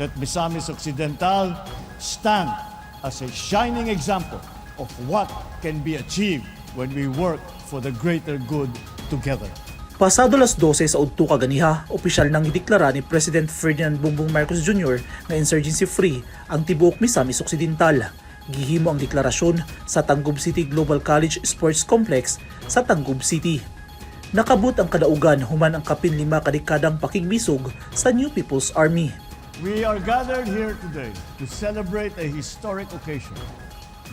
Let Misamis Occidental stand as a shining example of what can be achieved when we work for the greater good together. Pasado las 12 sa udto kaganiha, opisyal nang ideklara ni President Ferdinand Bongbong Marcos Jr. na insurgency-free ang tibuok Misamis Occidental. Gihimo ang deklarasyon sa Tangub City Global College Sports Complex sa Tangub City. Nakabut ang kadaugan human ang kapin 5 kadekadang pakigbisog sa New People's Army. We are gathered here today to celebrate a historic occasion,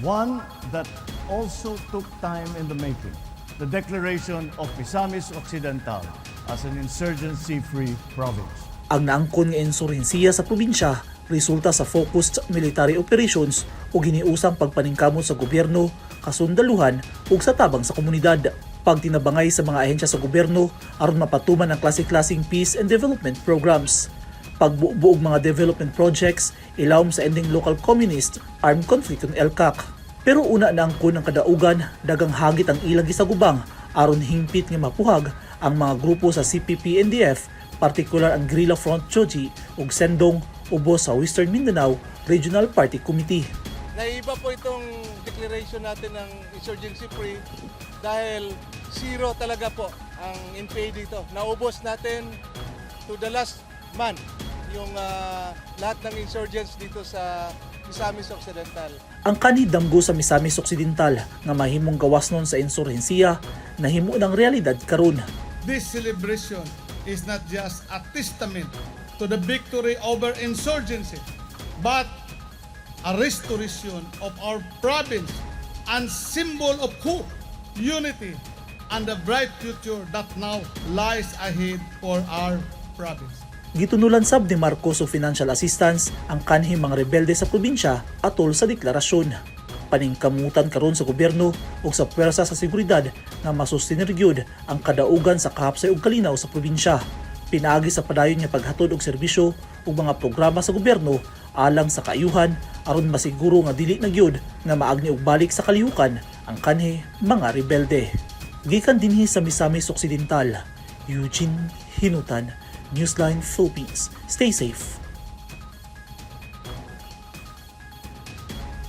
one that also took time in the making. The declaration of Misamis Occidental as an insurgency-free province. Ang naangkon nga insurhensiya sa probinsya resulta sa focused military operations o giniusang pagpaningkamot sa gobyerno, kasundaluhan ug sa tabang sa komunidad. Pagtinabangay sa mga ahensya sa gobyerno aron mapatuman ang klase-klaseng peace and development programs. Pagbubuog mga development projects ilawom sa ending local communist armed conflict on LCAC. Pero una na ang kunang kadaugan, dagang hagit ang ilang gisagubang aron hingpit nga mapuhag ang mga grupo sa CPP-NDF, partikular ang Guerrilla Front Choji ug Sendong ubos sa Western Mindanao Regional Party Committee. Naiba po itong declaration natin ng insurgency free dahil zero talaga po ang NPA dito. Naubos natin to the last month yung lahat ng insurgents dito sa Misamis Occidental. Ang kanidamgo sa Misamis Occidental nga mahimong gawas nun sa insurhensiya nahimo ng realidad karon. This celebration is not just a testament to the victory over insurgency, but a restoration of our province and symbol of hope, unity, and the bright future that now lies ahead for our province. Gitunulan sab ni Marcos og financial assistance ang kanhing mga rebelde sa probinsya atol sa deklarasyon. Paningkamutan karon sa gobyerno ug sa pwersa sa seguridad nga masustenir gyud ang kadaugan sa kahapsay ug kalinaw sa probinsya. Pinaagi sa padayon nga paghatod og serbisyo ug mga programa sa gobyerno alang sa kaayuhan aron masiguro nga dili na gyud nga maagni og balik sa kalihukan ang kanhi mga rebelde. Gikan dinhi sa Misamis Occidental, Eugene Hinutan, Newsline Philippines. Stay safe.